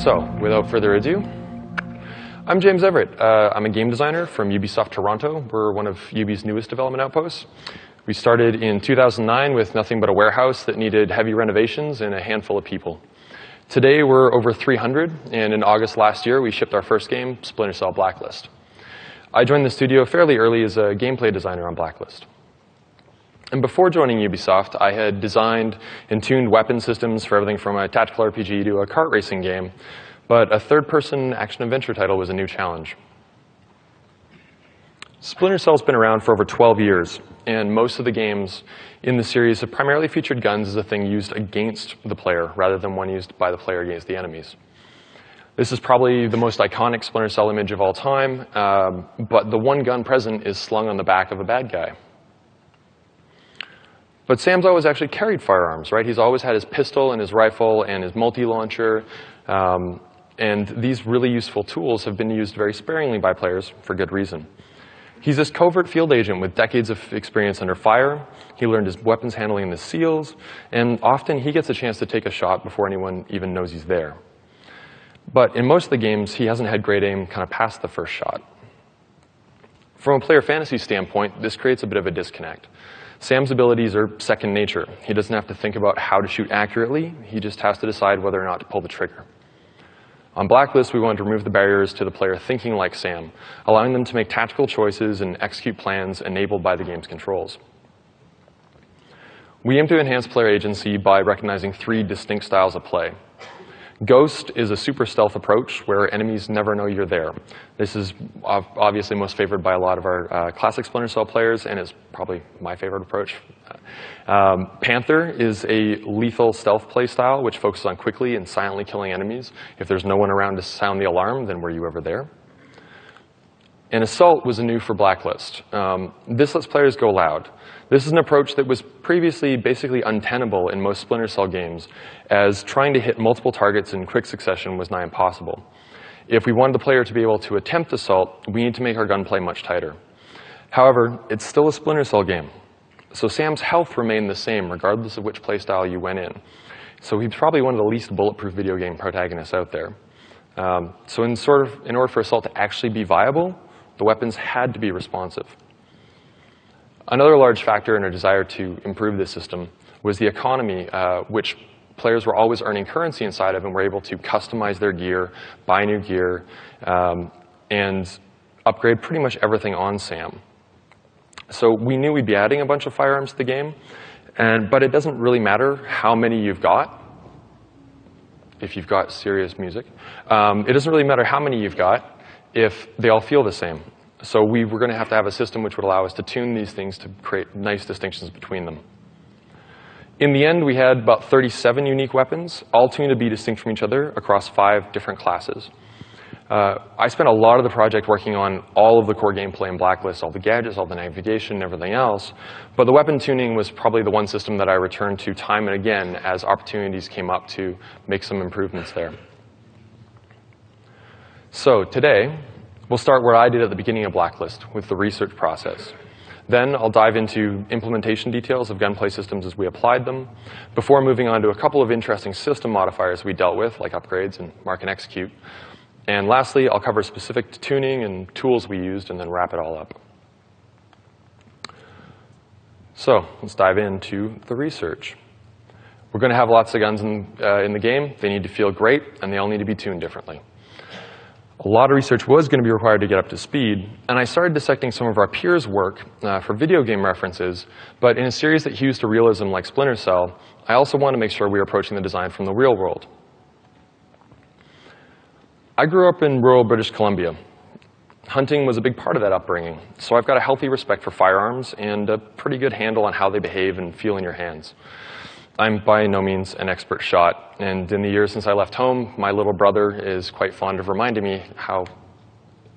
So, without further ado, I'm James Everett. I'm a game designer from Ubisoft Toronto. We're one of Ubi's newest development outposts. We started in 2009 with nothing but a warehouse that needed heavy renovations and a handful of people. Today, we're over 300, and in August last year, we shipped our first game, Splinter Cell Blacklist. I joined the studio fairly early as a gameplay designer on Blacklist. And before joining Ubisoft, I had designed and tuned weapon systems for everything from a tactical RPG to a kart racing game, but a third-person action-adventure title was a new challenge. Splinter Cell's been around for over 12 years, and most of the games in the series have primarily featured guns as a thing used against the player, rather than one used by the player against the enemies. This is probably the most iconic Splinter Cell image of all time, but the one gun present is slung on the back of a bad guy. But Sam's always actually carried firearms, right? He's always had his pistol and his rifle and his multi-launcher, and these really useful tools have been used very sparingly by players for good reason. He's this covert field agent with decades of experience under fire. He learned his weapons handling in the SEALs, and often he gets a chance to take a shot before anyone even knows he's there. But in most of the games, he hasn't had great aim kind of past the first shot. From a player fantasy standpoint, this creates a bit of a disconnect. Sam's abilities are second nature. He doesn't have to think about how to shoot accurately. He just has to decide whether or not to pull the trigger. On Blacklist, we wanted to remove the barriers to the player thinking like Sam, allowing them to make tactical choices and execute plans enabled by the game's controls. We aim to enhance player agency by recognizing 3 distinct styles of play. Ghost is a super stealth approach where enemies never know you're there. This is obviously most favored by a lot of our classic Splinter Cell players, and is probably my favorite approach. Panther is a lethal stealth play style which focuses on quickly and silently killing enemies. If there's no one around to sound the alarm, then were you ever there? And Assault was a new for Blacklist. This lets players go loud. This is an approach that was previously basically untenable in most Splinter Cell games, as trying to hit multiple targets in quick succession was nigh impossible. If we wanted the player to be able to attempt Assault, we need to make our gunplay much tighter. However, it's still a Splinter Cell game, so Sam's health remained the same regardless of which playstyle you went in. So he's probably one of the least bulletproof video game protagonists out there. So in order for Assault to actually be viable, the weapons had to be responsive. Another large factor in our desire to improve this system was the economy, which players were always earning currency inside of and were able to customize their gear, buy new gear, and upgrade pretty much everything on Sam. So we knew we'd be adding a bunch of firearms to the game, but it doesn't really matter how many you've got, if you've got serious music. It doesn't really matter how many you've got if they all feel the same. So we were going to have a system which would allow us to tune these things to create nice distinctions between them. In the end, we had about 37 unique weapons, all tuned to be distinct from each other across 5 different classes. I spent a lot of the project working on all of the core gameplay in Blacklist, all the gadgets, all the navigation, and everything else. But the weapon tuning was probably the one system that I returned to time and again as opportunities came up to make some improvements there. So today, we'll start where I did at the beginning of Blacklist, with the research process. Then I'll dive into implementation details of gunplay systems as we applied them, before moving on to a couple of interesting system modifiers we dealt with, like upgrades and mark and execute. And lastly, I'll cover specific tuning and tools we used, and then wrap it all up. So let's dive into the research. We're going to have lots of guns in the game. They need to feel great, and they all need to be tuned differently. A lot of research was going to be required to get up to speed, and I started dissecting some of our peers' work for video game references, but in a series that hews to realism like Splinter Cell, I also want to make sure we were approaching the design from the real world. I grew up in rural British Columbia. Hunting was a big part of that upbringing, so I've got a healthy respect for firearms and a pretty good handle on how they behave and feel in your hands. I'm by no means an expert shot, and in the years since I left home, my little brother is quite fond of reminding me how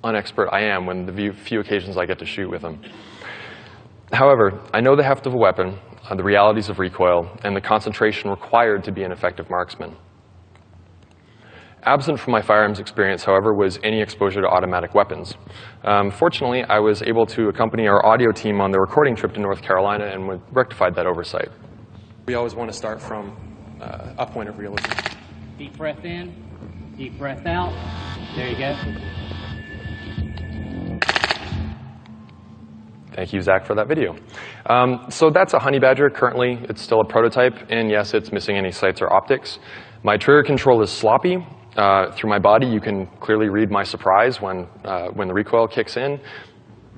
unexpert I am when the few occasions I get to shoot with him. However, I know the heft of a weapon, the realities of recoil, and the concentration required to be an effective marksman. Absent from my firearms experience, however, was any exposure to automatic weapons. Fortunately, I was able to accompany our audio team on the recording trip to North Carolina and rectified that oversight. We always want to start from a point of realism. Deep breath in, Deep breath out. There you go. Thank you, Zach, for that video. So that's a Honey Badger. Currently, it's still a prototype, and yes, it's missing any sights or optics. My trigger control is sloppy. Through my body, you can clearly read my surprise when the recoil kicks in.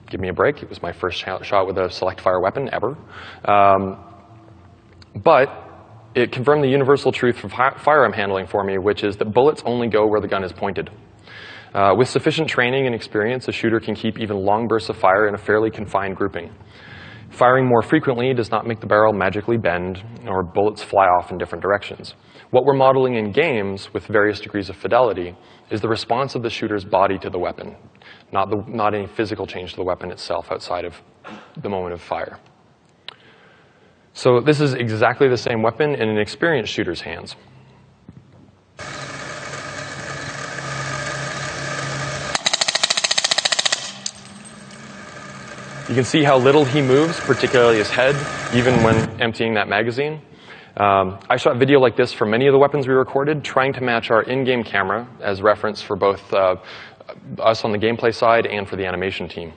Give me a break. It was my first shot with a select fire weapon ever. But it confirmed the universal truth of firearm handling for me, which is that bullets only go where the gun is pointed. With sufficient training and experience, a shooter can keep even long bursts of fire in a fairly confined grouping. Firing more frequently does not make the barrel magically bend or bullets fly off in different directions. What we're modeling in games with various degrees of fidelity is the response of the shooter's body to the weapon, not any physical change to the weapon itself outside of the moment of fire. So this is exactly the same weapon in an experienced shooter's hands. You can see how little he moves, particularly his head, even when emptying that magazine. I shot video like this for many of the weapons we recorded, trying to match our in-game camera as reference for both us on the gameplay side and for the animation team.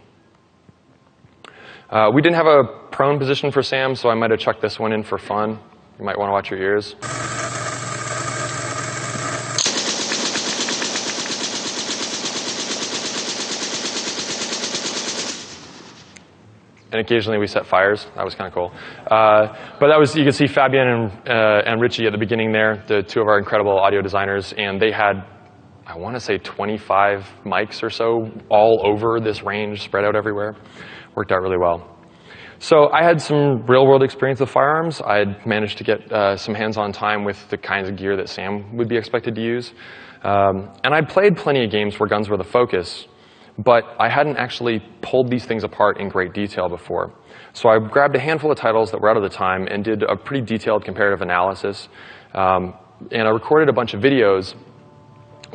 We didn't have a prone position for Sam, so I might have chucked this one in for fun. You might want to watch your ears. And occasionally we set fires. That was kind of cool. But that was, you can see Fabian and Richie at the beginning there, the two of our incredible audio designers, and they had, I want to say 25 mics or so all over this range, spread out everywhere. Worked out really well. So I had some real-world experience with firearms. I'd managed to get some hands-on time with the kinds of gear that Sam would be expected to use. And I'd played plenty of games where guns were the focus, but I hadn't actually pulled these things apart in great detail before. So I grabbed a handful of titles that were out of the time and did a pretty detailed comparative analysis. And I recorded a bunch of videos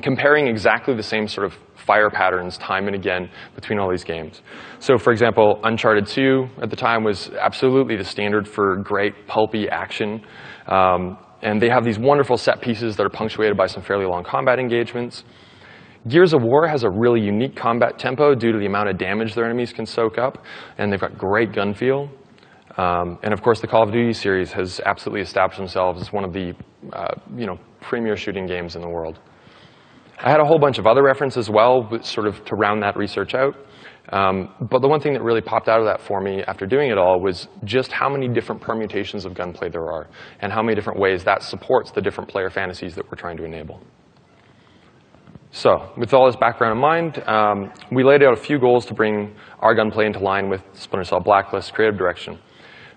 comparing exactly the same sort of fire patterns time and again between all these games. So for example, Uncharted 2 at the time was absolutely the standard for great pulpy action. And they have these wonderful set pieces that are punctuated by some fairly long combat engagements. Gears of War has a really unique combat tempo due to the amount of damage their enemies can soak up, and they've got great gun feel. And of course, the Call of Duty series has absolutely established themselves as one of the premier shooting games in the world. I had a whole bunch of other references as well, sort of to round that research out. But the one thing that really popped out of that for me after doing it all was just how many different permutations of gunplay there are, and how many different ways that supports the different player fantasies that we're trying to enable. So, with all this background in mind, we laid out a few goals to bring our gunplay into line with Splinter Cell Blacklist creative direction.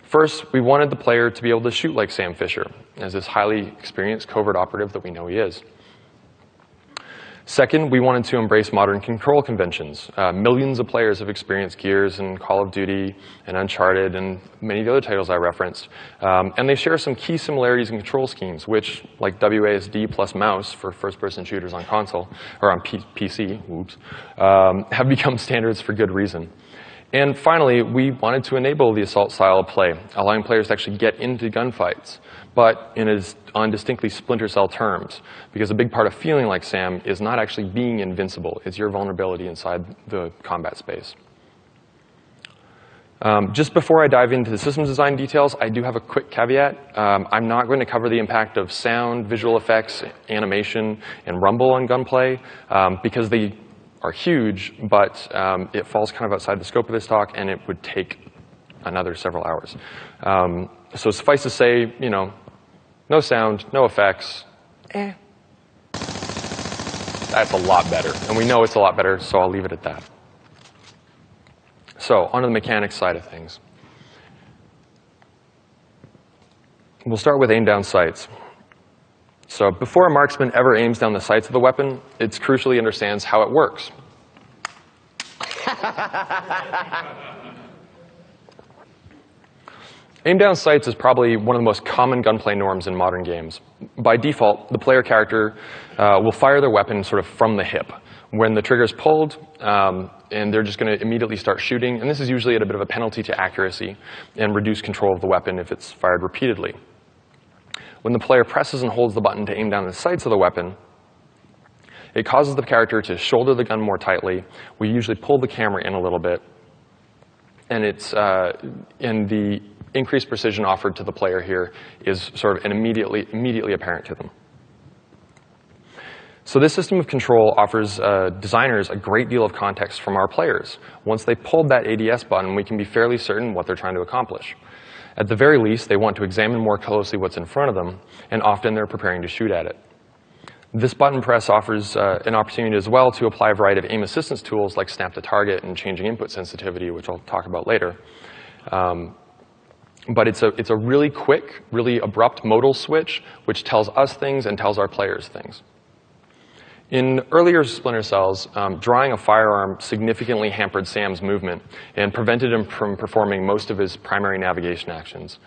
First, we wanted the player to be able to shoot like Sam Fisher, as this highly experienced covert operative that we know he is. Second, we wanted to embrace modern control conventions. Millions of players have experienced Gears and Call of Duty and Uncharted and many of the other titles I referenced. And they share some key similarities in control schemes, which, like WASD plus mouse for first-person shooters on console, or on PC, oops, have become standards for good reason. And finally, we wanted to enable the assault style of play, allowing players to actually get into gunfights, but on distinctly Splinter Cell terms, because a big part of feeling like Sam is not actually being invincible. It's your vulnerability inside the combat space. Just before I dive into the systems design details, I do have a quick caveat. I'm not going to cover the impact of sound, visual effects, animation, and rumble on gunplay, because they are huge, but it falls kind of outside the scope of this talk, and it would take another several hours. So suffice to say, no sound, no effects. That's a lot better, and we know it's a lot better, so I'll leave it at that. So, onto the mechanics side of things. We'll start with aim down sights. So before a marksman ever aims down the sights of the weapon, it crucially understands how it works. Aim down sights is probably one of the most common gunplay norms in modern games. By default, the player character will fire their weapon sort of from the hip. When the trigger is pulled, and they're just going to immediately start shooting, and this is usually at a bit of a penalty to accuracy and reduce control of the weapon if it's fired repeatedly. When the player presses and holds the button to aim down the sights of the weapon, It causes the character to shoulder the gun more tightly. We usually pull the camera in a little bit. And the increased precision offered to the player here is sort of immediately apparent to them. So this system of control offers designers a great deal of context from our players. Once they pulled that ADS button, we can be fairly certain what they're trying to accomplish. At the very least, they want to examine more closely what's in front of them, and often they're preparing to shoot at it. This button press offers an opportunity as well to apply a variety of aim assistance tools like snap to target and changing input sensitivity, which I'll talk about later. But it's a really quick, really abrupt modal switch, which tells us things and tells our players things. In earlier Splinter Cells, drawing a firearm significantly hampered Sam's movement and prevented him from performing most of his primary navigation actions.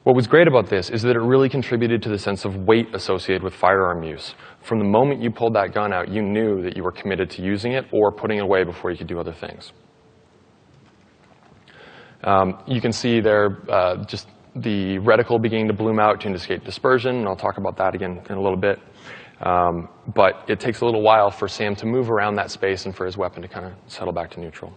What was great about this is that it really contributed to the sense of weight associated with firearm use. From the moment you pulled that gun out, you knew that you were committed to using it or putting it away before you could do other things. You can see there just the reticle beginning to bloom out to indicate dispersion, and I'll talk about that again in a little bit. But it takes a little while for Sam to move around that space and for his weapon to kind of settle back to neutral.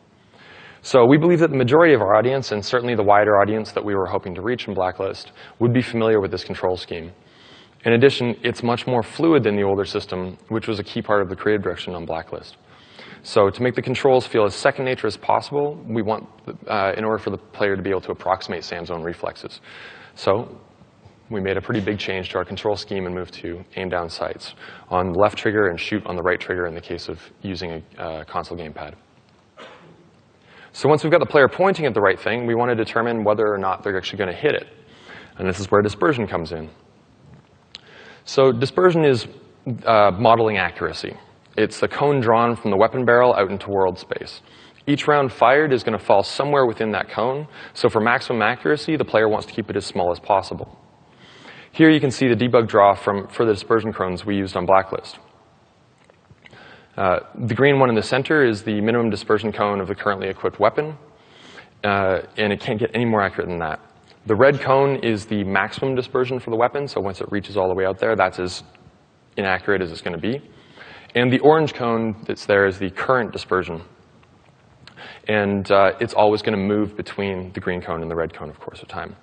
So we believe that the majority of our audience, and certainly the wider audience that we were hoping to reach in Blacklist, would be familiar with this control scheme. In addition, it's much more fluid than the older system, which was a key part of the creative direction on Blacklist. So to make the controls feel as second nature as possible, we want, in order for the player to be able to approximate Sam's own reflexes. So we made a pretty big change to our control scheme and moved to aim down sights on the left trigger and shoot on the right trigger in the case of using a console gamepad. So once we've got the player pointing at the right thing, we want to determine whether or not they're actually going to hit it. And this is where dispersion comes in. So dispersion is modeling accuracy. It's the cone drawn from the weapon barrel out into world space. Each round fired is going to fall somewhere within that cone. So for maximum accuracy, the player wants to keep it as small as possible. Here you can see the debug draw for the dispersion cones we used on Blacklist. The green one in the center is the minimum dispersion cone of the currently equipped weapon, and it can't get any more accurate than that. The red cone is the maximum dispersion for the weapon, so once it reaches all the way out there, that's as inaccurate as it's going to be. And the orange cone that's there is the current dispersion. And it's always going to move between the green cone and the red cone, of course, of time.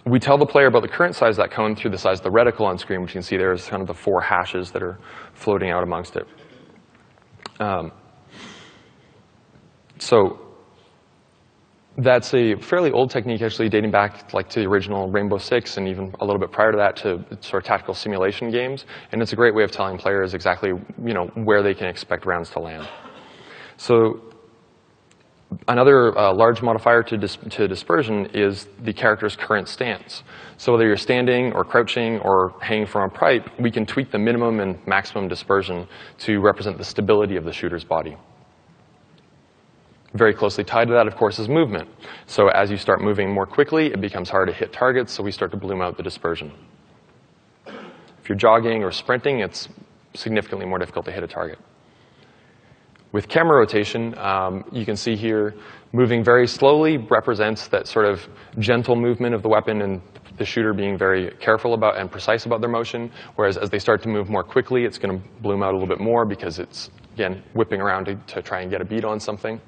We tell the player about the current size of that cone through the size of the reticle on screen, which you can see there is kind of the 4 hashes that are floating out amongst it. So that's a fairly old technique, actually, dating back like to the original Rainbow Six and even a little bit prior to that to sort of tactical simulation games. And it's a great way of telling players exactly where they can expect rounds to land. So another large modifier to dispersion is the character's current stance. So whether you're standing or crouching or hanging from a pipe, we can tweak the minimum and maximum dispersion to represent the stability of the shooter's body. Very closely tied to that, of course, is movement. So as you start moving more quickly, it becomes hard to hit targets, so we start to bloom out the dispersion. If you're jogging or sprinting, it's significantly more difficult to hit a target. With camera rotation, you can see here, moving very slowly represents that sort of gentle movement of the weapon and the shooter being very careful about and precise about their motion, whereas as they start to move more quickly, it's going to bloom out a little bit more because it's, again, whipping around to try and get a beat on something.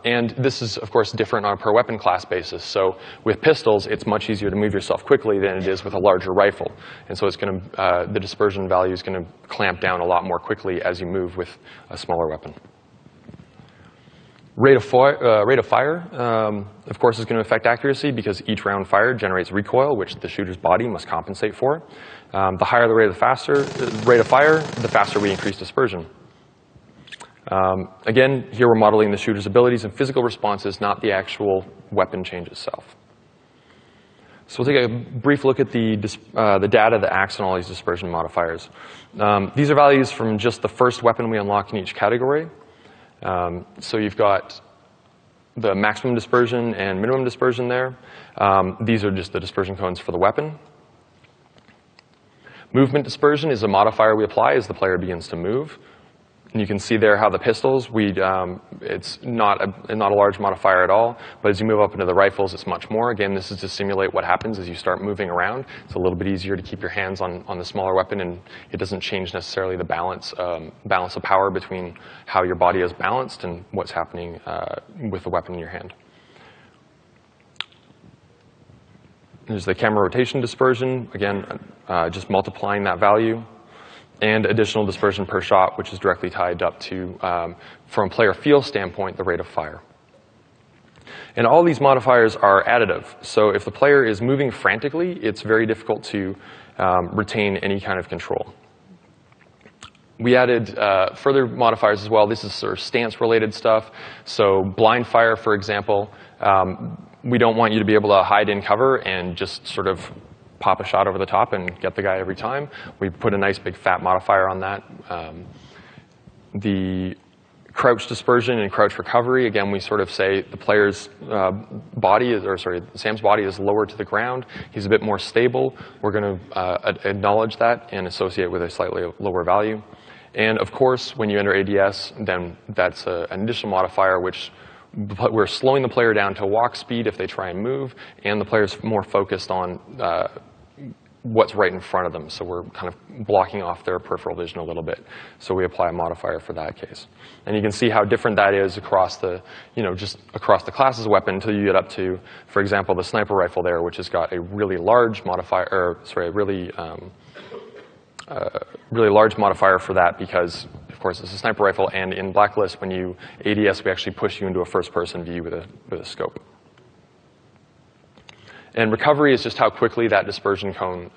And this is, of course, different on a per weapon class basis. So with pistols, it's much easier to move yourself quickly than it is with a larger rifle. And so it's going to, the dispersion value is going to clamp down a lot more quickly as you move with a smaller weapon. Rate of fire, of course, is going to affect accuracy because each round fired generates recoil, which the shooter's body must compensate for. The higher the rate of fire, the faster we increase dispersion. Again, here we're modeling the shooter's abilities and physical responses, not the actual weapon change itself. So we'll take a brief look at the data that acts on all these dispersion modifiers. These are values from just the first weapon we unlock in each category. So you've got the maximum dispersion and minimum dispersion there. These are just the dispersion cones for the weapon. Movement dispersion is a modifier we apply as the player begins to move. And you can see there how the pistols, it's not a large modifier at all, but as you move up into the rifles, it's much more. Again, this is to simulate what happens as you start moving around. It's a little bit easier to keep your hands on the smaller weapon, and it doesn't change necessarily the balance of power between how your body is balanced and what's happening with the weapon in your hand. There's the camera rotation dispersion, again, just multiplying that value, and additional dispersion per shot, which is directly tied up to, from a player feel standpoint, the rate of fire. And all these modifiers are additive. So if the player is moving frantically, it's very difficult to retain any kind of control. We added further modifiers as well. This is sort of stance-related stuff. So blind fire, for example, we don't want you to be able to hide in cover and just sort of pop a shot over the top and get the guy every time. We put a nice big fat modifier on that. The crouch dispersion and crouch recovery, again, we sort of say the player's Sam's body is lower to the ground. He's a bit more stable. We're going to acknowledge that and associate with a slightly lower value. And of course, when you enter ADS, then that's an additional modifier, which we're slowing the player down to walk speed if they try and move, and the player's more focused on what's right in front of them. So we're kind of blocking off their peripheral vision a little bit. So we apply a modifier for that case. And you can see how different that is across the, just across the classes of weapon until you get up to, for example, the sniper rifle there, which has got a really large modifier, or sorry, a really large modifier for that because, of course, it's a sniper rifle, and in Blacklist, when you ADS, we actually push you into a first-person view with a scope. And recovery is just how quickly that dispersion cone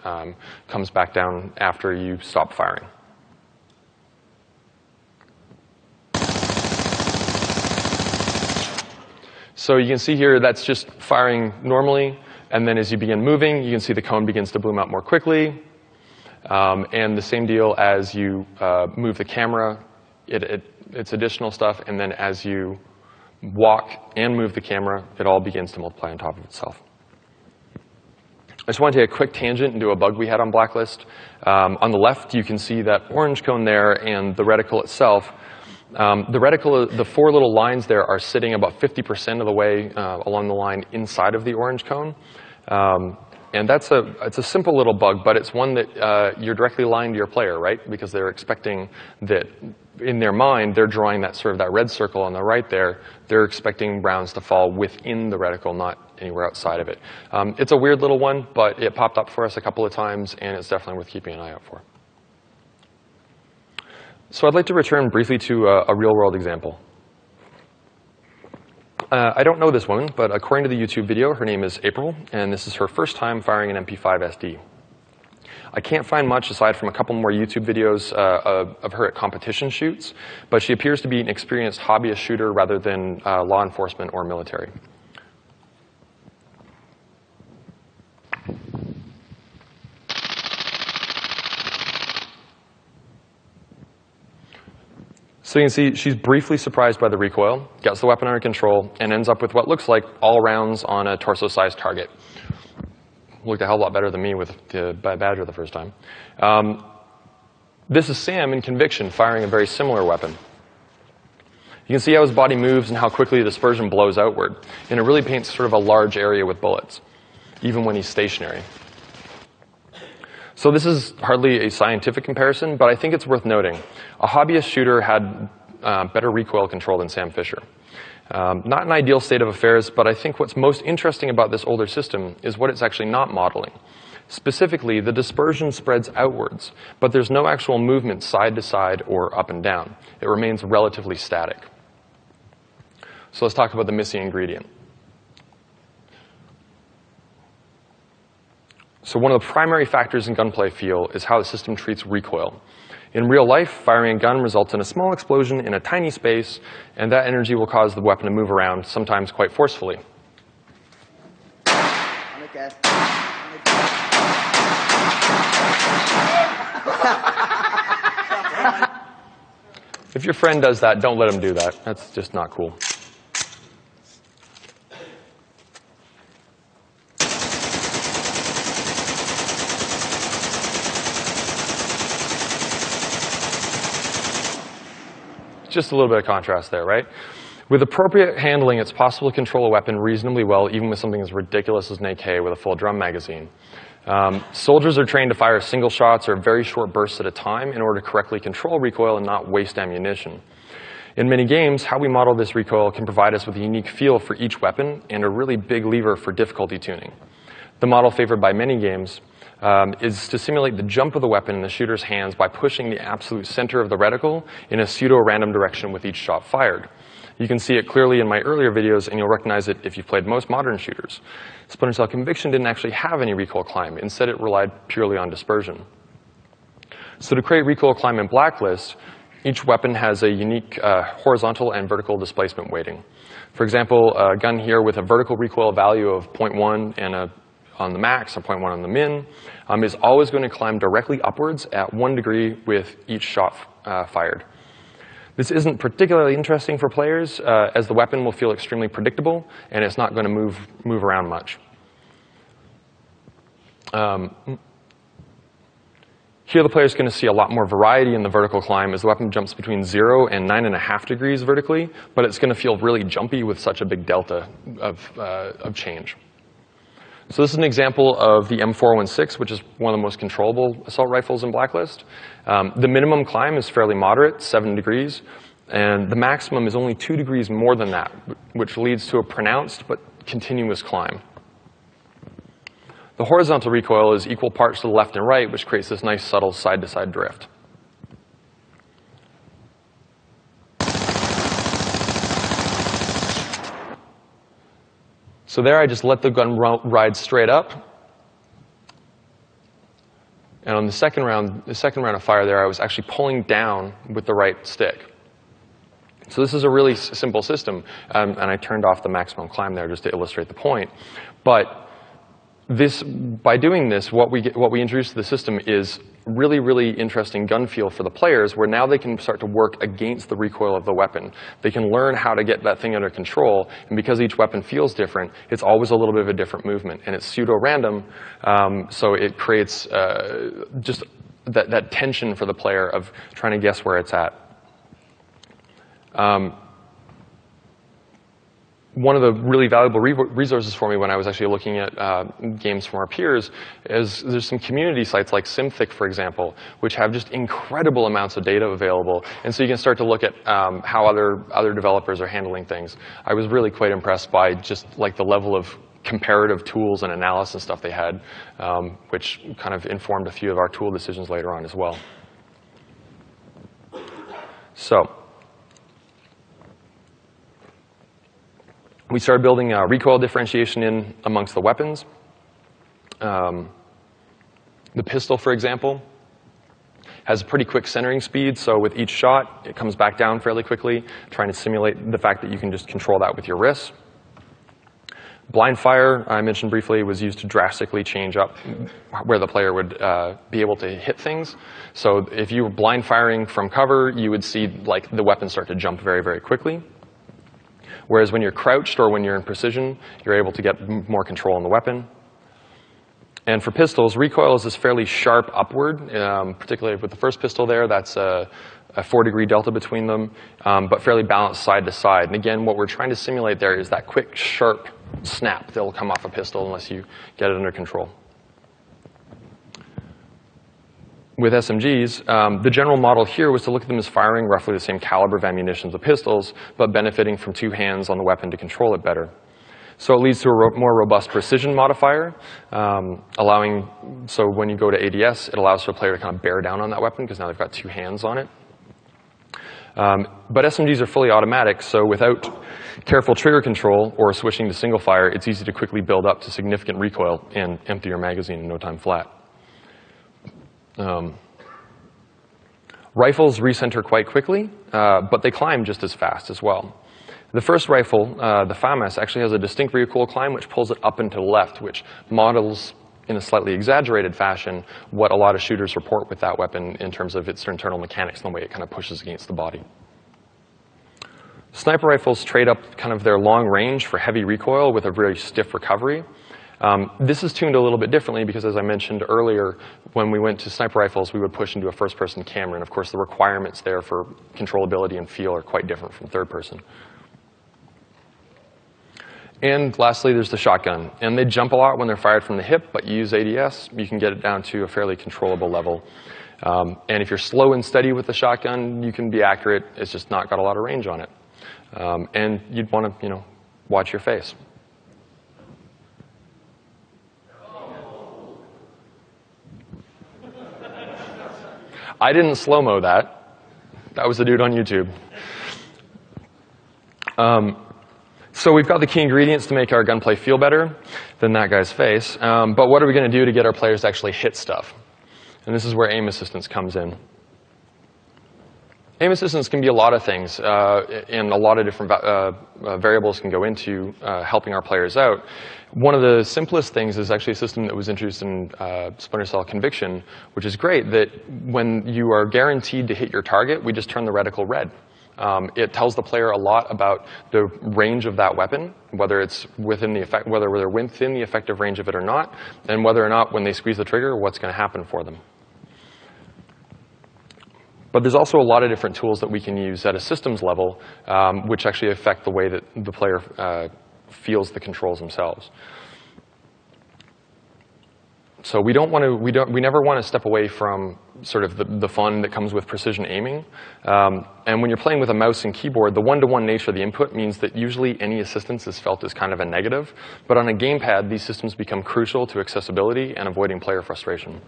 comes back down after you stop firing. So you can see here that's just firing normally, and then as you begin moving, you can see the cone begins to bloom out more quickly. And the same deal as you move the camera, it's additional stuff, and then as you walk and move the camera, it all begins to multiply on top of itself. I just want to take a quick tangent and do a bug we had on Blacklist. On the left, you can see that orange cone there and the reticle itself. The reticle, the four little lines there are sitting about 50% of the way along the line inside of the orange cone. And it's a simple little bug, but it's one that you're directly lying to your player, right? Because they're expecting that in their mind, they're drawing that sort of that red circle on the right there. They're expecting rounds to fall within the reticle, not anywhere outside of it. It's a weird little one, but it popped up for us a couple of times, and it's definitely worth keeping an eye out for. So I'd like to return briefly to a real-world example. I don't know this woman, but according to the YouTube video, her name is April, and this is her first time firing an MP5 SD. I can't find much aside from a couple more YouTube videos of her at competition shoots, but she appears to be an experienced hobbyist shooter rather than law enforcement or military. So you can see she's briefly surprised by the recoil, gets the weapon under control, and ends up with what looks like all rounds on a torso-sized target. Looked a hell of a lot better than me with the Badger the first time. This is Sam in Conviction firing a very similar weapon. You can see how his body moves and how quickly the dispersion blows outward. And it really paints sort of a large area with bullets, even when he's stationary. So this is hardly a scientific comparison, but I think it's worth noting. A hobbyist shooter had better recoil control than Sam Fisher. Not an ideal state of affairs, but I think what's most interesting about this older system is what it's actually not modeling. Specifically, the dispersion spreads outwards, but there's no actual movement side to side or up and down. It remains relatively static. So let's talk about the missing ingredient. So one of the primary factors in gunplay feel is how the system treats recoil. In real life, firing a gun results in a small explosion in a tiny space, and that energy will cause the weapon to move around, sometimes quite forcefully. If your friend does that, don't let him do that. That's just not cool. just a little bit of contrast there, right? With appropriate handling, it's possible to control a weapon reasonably well, even with something as ridiculous as an AK with a full drum magazine. Soldiers are trained to fire single shots or very short bursts at a time in order to correctly control recoil and not waste ammunition. In many games, how we model this recoil can provide us with a unique feel for each weapon and a really big lever for difficulty tuning. The model favored by many games is to simulate the jump of the weapon in the shooter's hands by pushing the absolute center of the reticle in a pseudo-random direction with each shot fired. You can see it clearly in my earlier videos, and you'll recognize it if you've played most modern shooters. Splinter Cell Conviction didn't actually have any recoil climb. Instead, it relied purely on dispersion. So to create recoil climb in Blacklist, each weapon has a unique horizontal and vertical displacement weighting. For example, a gun here with a vertical recoil value of 0.1 and on the max, and 0.1 on the min, is always going to climb directly upwards at 1 degree with each shot fired. This isn't particularly interesting for players, as the weapon will feel extremely predictable, and it's not going to move around much. Here the player is going to see a lot more variety in the vertical climb as the weapon jumps between 0 and 9.5 degrees vertically, but it's going to feel really jumpy with such a big delta of change. So this is an example of the M416, which is one of the most controllable assault rifles in Blacklist. The minimum climb is fairly moderate, 7 degrees, and the maximum is only 2 degrees more than that, which leads to a pronounced but continuous climb. The horizontal recoil is equal parts to the left and right, which creates this nice subtle side-to-side drift. So there I just let the gun ride straight up. And on the second round of fire there, I was actually pulling down with the right stick. So this is a really simple system. And I turned off the maximum climb there just to illustrate the point. But by doing this, what we introduce to the system is really, really interesting gun feel for the players, where now they can start to work against the recoil of the weapon. They can learn how to get that thing under control, and because each weapon feels different, it's always a little bit of a different movement, and it's pseudo-random, so it creates just that tension for the player of trying to guess where it's at. One of the really valuable resources for me when I was actually looking at games from our peers is there's some community sites like Simthic, for example, which have just incredible amounts of data available. And so you can start to look at how other developers are handling things. I was really quite impressed by just like the level of comparative tools and analysis stuff they had, which kind of informed a few of our tool decisions later on as well. So we started building recoil differentiation in amongst the weapons. The pistol, for example, has a pretty quick centering speed, so with each shot, it comes back down fairly quickly, trying to simulate the fact that you can just control that with your wrists. Blind fire, I mentioned briefly, was used to drastically change up where the player would be able to hit things. So if you were blind firing from cover, you would see like the weapon start to jump very, very quickly. Whereas when you're crouched or when you're in precision, you're able to get more control on the weapon. And for pistols, recoil is this fairly sharp upward, particularly with the first pistol there. That's a 4-degree delta between them, but fairly balanced side to side. And again, what we're trying to simulate there is that quick, sharp snap that will come off a pistol unless you get it under control. With SMGs, the general model here was to look at them as firing roughly the same caliber of ammunition as the pistols, but benefiting from 2 hands on the weapon to control it better. So it leads to a more robust precision modifier, so when you go to ADS, it allows for a player to kind of bear down on that weapon because now they've got 2 hands on it. But SMGs are fully automatic, so without careful trigger control or switching to single fire, it's easy to quickly build up to significant recoil and empty your magazine in no time flat. Rifles recenter quite quickly, but they climb just as fast as well. The first rifle, the FAMAS, actually has a distinct recoil climb which pulls it up and to the left, which models in a slightly exaggerated fashion what a lot of shooters report with that weapon in terms of its internal mechanics and the way it kind of pushes against the body. Sniper rifles trade up kind of their long range for heavy recoil with a very stiff recovery. This is tuned a little bit differently because, as I mentioned earlier, when we went to sniper rifles, we would push into a first-person camera. And of course, the requirements there for controllability and feel are quite different from third-person. And lastly, there's the shotgun. And they jump a lot when they're fired from the hip, but you use ADS, you can get it down to a fairly controllable level. And if you're slow and steady with the shotgun, you can be accurate. It's just not got a lot of range on it. And you'd want to, watch your face. I didn't slow-mo that. That was the dude on YouTube. So we've got the key ingredients to make our gunplay feel better than that guy's face. But what are we going to do to get our players to actually hit stuff? And this is where aim assistance comes in. Aim assistance can be a lot of things, and a lot of different variables can go into helping our players out. One of the simplest things is actually a system that was introduced in Splinter Cell Conviction, which is great, that when you are guaranteed to hit your target, we just turn the reticle red. It tells the player a lot about the range of that weapon, whether it's within the whether they're within the effective range of it or not, and whether or not when they squeeze the trigger, what's going to happen for them. But there's also a lot of different tools that we can use at a systems level, which actually affect the way that the player feels the controls themselves. So we never want to step away from sort of the fun that comes with precision aiming. And when you're playing with a mouse and keyboard, the one-to-one nature of the input means that usually any assistance is felt as kind of a negative. But on a gamepad, these systems become crucial to accessibility and avoiding player frustration.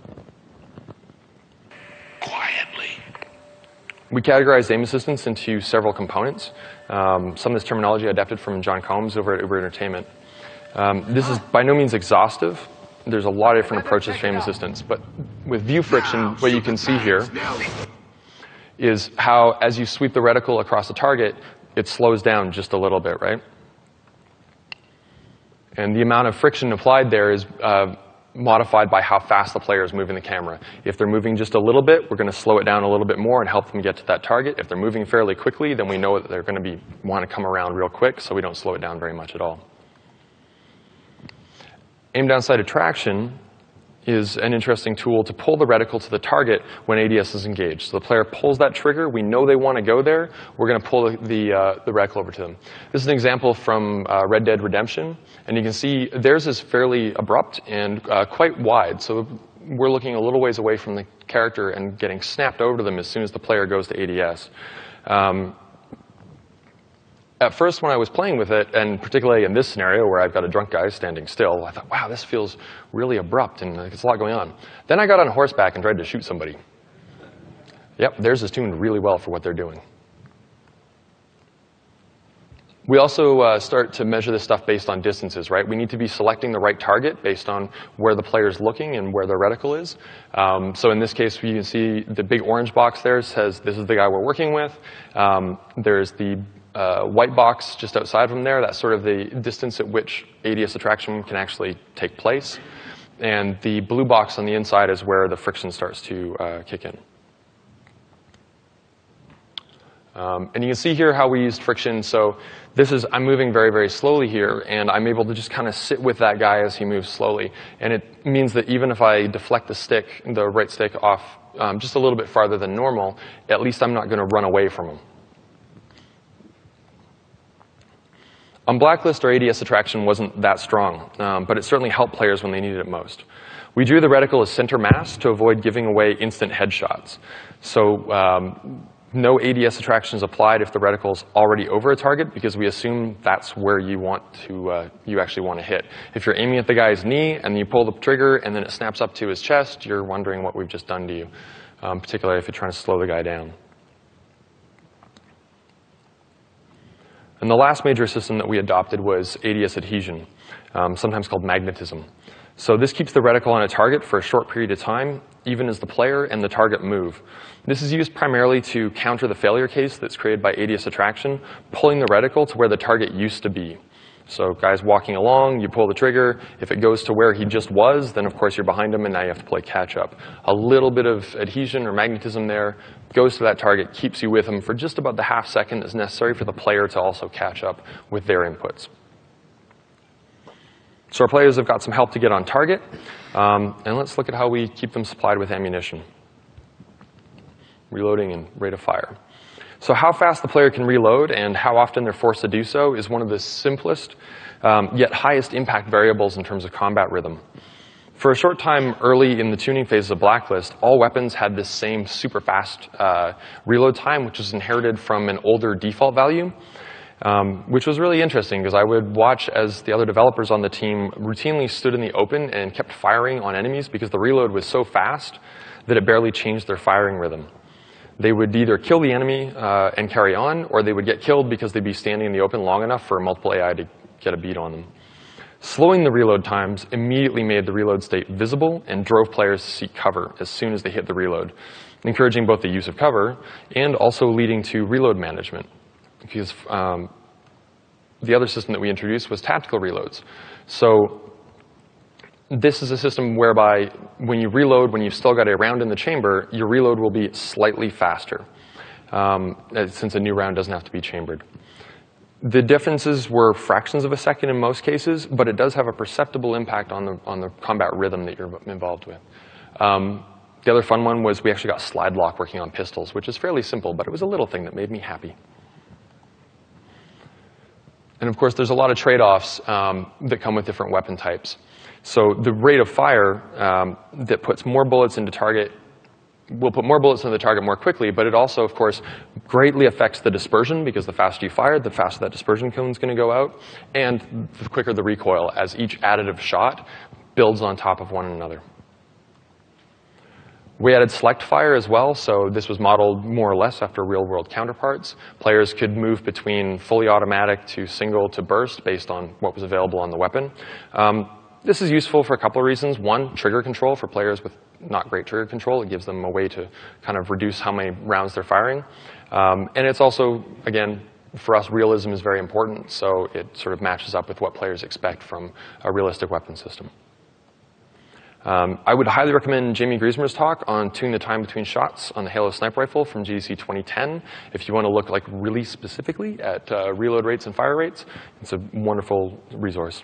Quietly. We categorize aim assistance into several components. Some of this terminology adapted from John Combs over at Uber Entertainment. This is by no means exhaustive. There's a lot of different approaches to aim assistance. But with view friction, what you can see here is how, as you sweep the reticle across the target, it slows down just a little bit, right? And the amount of friction applied there is modified by how fast the player is moving the camera. If they're moving just a little bit, we're going to slow it down a little bit more and help them get to that target. If they're moving fairly quickly, then we know that they're going to want to come around real quick, so we don't slow it down very much at all. Aim down sighted traction is an interesting tool to pull the reticle to the target when ADS is engaged. So the player pulls that trigger. We know they want to go there. We're going to pull the reticle over to them. This is an example from Red Dead Redemption. And you can see theirs is fairly abrupt and quite wide. So we're looking a little ways away from the character and getting snapped over to them as soon as the player goes to ADS. At first, when I was playing with it, and particularly in this scenario where I've got a drunk guy standing still, I thought, wow, this feels really abrupt and there's a lot going on. Then I got on horseback and tried to shoot somebody. Yep, theirs is tuned really well for what they're doing. We also start to measure this stuff based on distances, right? We need to be selecting the right target based on where the player's looking and where their reticle is. So in this case, you can see the big orange box there says this is the guy we're working with. There's the white box just outside from there. That's sort of the distance at which ADS attraction can actually take place. And the blue box on the inside is where the friction starts to kick in. And you can see here how we used friction. So this is, I'm moving very, very slowly here, and I'm able to just kind of sit with that guy as he moves slowly. And it means that even if I deflect the right stick off just a little bit farther than normal, at least I'm not going to run away from him. On Blacklist, our ADS attraction wasn't that strong, but it certainly helped players when they needed it most. We drew the reticle as center mass to avoid giving away instant headshots. So no ADS attraction is applied if the reticle is already over a target, because we assume that's where you actually want to hit. If you're aiming at the guy's knee and you pull the trigger and then it snaps up to his chest, you're wondering what we've just done to you, particularly if you're trying to slow the guy down. And the last major system that we adopted was ADS adhesion, sometimes called magnetism. So this keeps the reticle on a target for a short period of time, even as the player and the target move. This is used primarily to counter the failure case that's created by ADS attraction, pulling the reticle to where the target used to be. So guys walking along, you pull the trigger. If it goes to where he just was, then of course you're behind him and now you have to play catch up. A little bit of adhesion or magnetism there goes to that target, keeps you with him for just about the half second that's necessary for the player to also catch up with their inputs. So our players have got some help to get on target. And let's look at how we keep them supplied with ammunition. Reloading and rate of fire. So how fast the player can reload and how often they're forced to do so is one of the simplest yet highest impact variables in terms of combat rhythm. For a short time early in the tuning phase of Blacklist, all weapons had this same super fast reload time, which was inherited from an older default value, which was really interesting because I would watch as the other developers on the team routinely stood in the open and kept firing on enemies because the reload was so fast that it barely changed their firing rhythm. They would either kill the enemy and carry on, or they would get killed because they'd be standing in the open long enough for multiple AI to get a beat on them. Slowing the reload times immediately made the reload state visible and drove players to seek cover as soon as they hit the reload, encouraging both the use of cover and also leading to reload management. Because the other system that we introduced was tactical reloads. So this is a system whereby when you reload, when you've still got a round in the chamber, your reload will be slightly faster, since a new round doesn't have to be chambered. The differences were fractions of a second in most cases, but it does have a perceptible impact on the combat rhythm that you're involved with. The other fun one was we actually got slide lock working on pistols, which is fairly simple, but it was a little thing that made me happy. And of course, there's a lot of trade-offs that come with different weapon types. So the rate of fire that puts more bullets into target will put more bullets into the target more quickly, but it also, of course, greatly affects the dispersion because the faster you fire, the faster that dispersion cone is going to go out, and the quicker the recoil as each additive shot builds on top of one another. We added select fire as well, so this was modeled more or less after real-world counterparts. Players could move between fully automatic to single to burst based on what was available on the weapon. This is useful for a couple of reasons. One, trigger control for players with not great trigger control. It gives them a way to kind of reduce how many rounds they're firing. And it's also, again, for us, realism is very important, so it sort of matches up with what players expect from a realistic weapon system. I would highly recommend Jamie Griesemer's talk on tuning the time between shots on the Halo sniper rifle from GDC 2010. If you want to look like really specifically at reload rates and fire rates, it's a wonderful resource.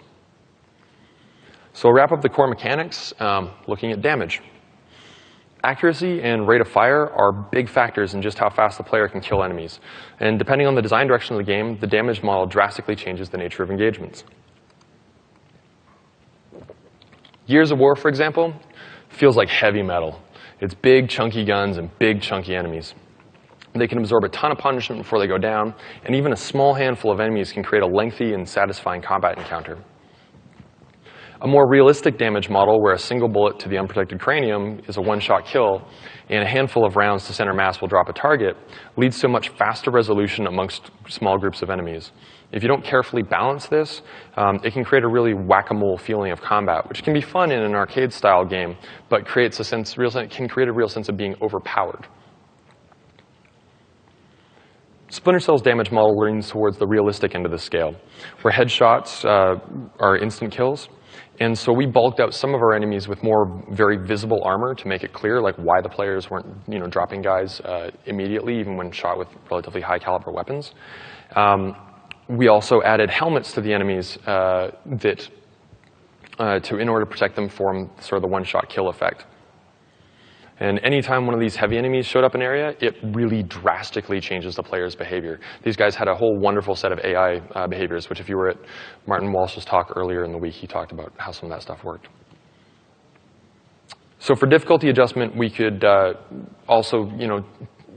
So we'll wrap up the core mechanics, looking at damage. Accuracy and rate of fire are big factors in just how fast the player can kill enemies. And depending on the design direction of the game, the damage model drastically changes the nature of engagements. Gears of War, for example, feels like heavy metal. It's big, chunky guns and big, chunky enemies. They can absorb a ton of punishment before they go down, and even a small handful of enemies can create a lengthy and satisfying combat encounter. A more realistic damage model where a single bullet to the unprotected cranium is a one-shot kill and a handful of rounds to center mass will drop a target leads to a much faster resolution amongst small groups of enemies. If you don't carefully balance this, it can create a really whack-a-mole feeling of combat, which can be fun in an arcade-style game, but creates can create a real sense of being overpowered. Splinter Cell's damage model leans towards the realistic end of the scale, where headshots are instant kills. And so we bulked out some of our enemies with more very visible armor to make it clear like why the players weren't dropping guys immediately, even when shot with relatively high caliber weapons. We also added helmets to the enemies in order to protect them from sort of the one-shot kill effect. And anytime one of these heavy enemies showed up in an area, it really drastically changes the player's behavior. These guys had a whole wonderful set of AI behaviors, which if you were at Martin Walsh's talk earlier in the week, he talked about how some of that stuff worked. So for difficulty adjustment, we could also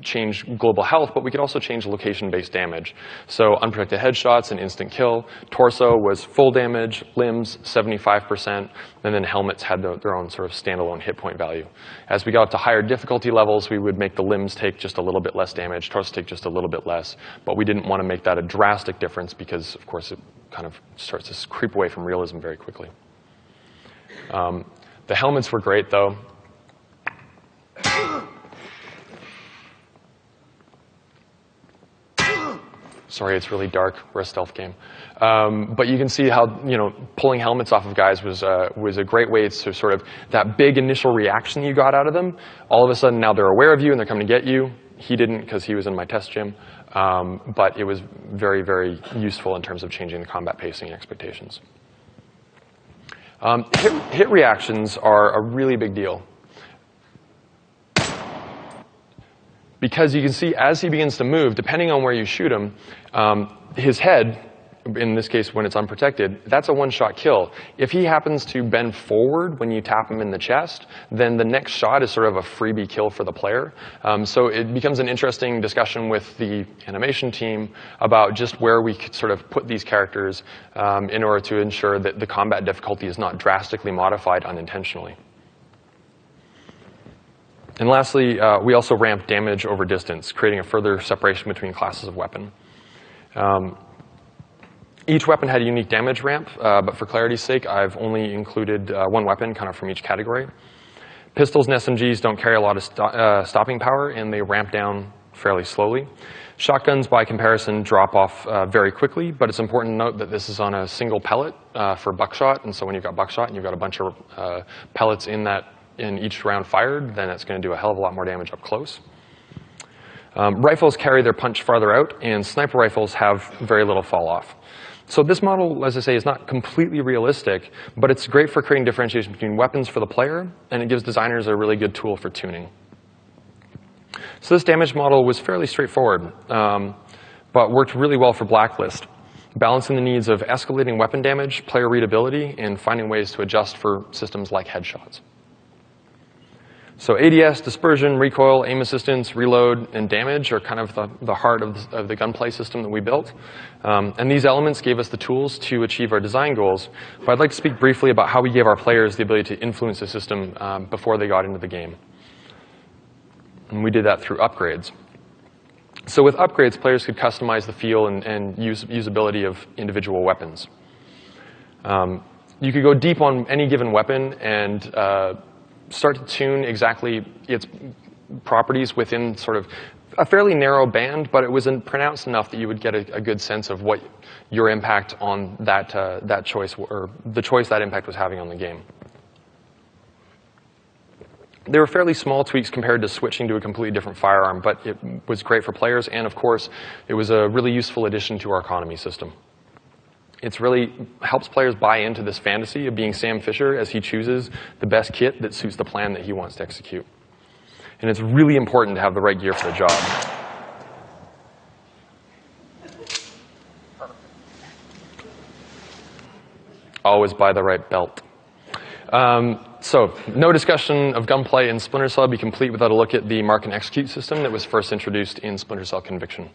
change global health, but we could also change location-based damage. So unprotected headshots, an instant kill. Torso was full damage, limbs 75%, and then helmets had their own sort of standalone hit point value. As we got up to higher difficulty levels, we would make the limbs take just a little bit less damage, torso take just a little bit less, but we didn't want to make that a drastic difference because, of course, it kind of starts to creep away from realism very quickly. The helmets were great, though. Sorry, it's really dark. We're a stealth game. But you can see how pulling helmets off of guys was a great way to sort of that big initial reaction you got out of them. All of a sudden, now they're aware of you and they're coming to get you. He didn't because he was in my test gym. But it was very, very useful in terms of changing the combat pacing and expectations. Hit reactions are a really big deal. Because you can see as he begins to move, depending on where you shoot him, his head, in this case when it's unprotected, that's a one-shot kill. If he happens to bend forward when you tap him in the chest, then the next shot is sort of a freebie kill for the player. So it becomes an interesting discussion with the animation team about just where we could sort of put these characters in order to ensure that the combat difficulty is not drastically modified unintentionally. And lastly, we also ramped damage over distance, creating a further separation between classes of weapon. Each weapon had a unique damage ramp, but for clarity's sake, I've only included one weapon kind of from each category. Pistols and SMGs don't carry a lot of stopping power, and they ramp down fairly slowly. Shotguns, by comparison, drop off very quickly, but it's important to note that this is on a single pellet for buckshot, and so when you've got buckshot and you've got a bunch of pellets in each round fired, then it's going to do a hell of a lot more damage up close. Rifles carry their punch farther out, and sniper rifles have very little fall off. So this model, as I say, is not completely realistic, but it's great for creating differentiation between weapons for the player, and it gives designers a really good tool for tuning. So this damage model was fairly straightforward, but worked really well for Blacklist, balancing the needs of escalating weapon damage, player readability, and finding ways to adjust for systems like headshots. So ADS, dispersion, recoil, aim assistance, reload, and damage are kind of the heart of the gunplay system that we built. And these elements gave us the tools to achieve our design goals. But I'd like to speak briefly about how we gave our players the ability to influence the system before they got into the game. And we did that through upgrades. So with upgrades, players could customize the feel and usability of individual weapons. You could go deep on any given weapon and start to tune exactly its properties within sort of a fairly narrow band, but it was pronounced enough that you would get a good sense of what your impact on that choice, or the choice that impact was having on the game. They were fairly small tweaks compared to switching to a completely different firearm, but it was great for players, and of course, it was a really useful addition to our economy system. It really helps players buy into this fantasy of being Sam Fisher as he chooses the best kit that suits the plan that he wants to execute. And it's really important to have the right gear for the job. Always buy the right belt. So no discussion of gunplay in Splinter Cell would be complete without a look at the mark and execute system that was first introduced in Splinter Cell Conviction.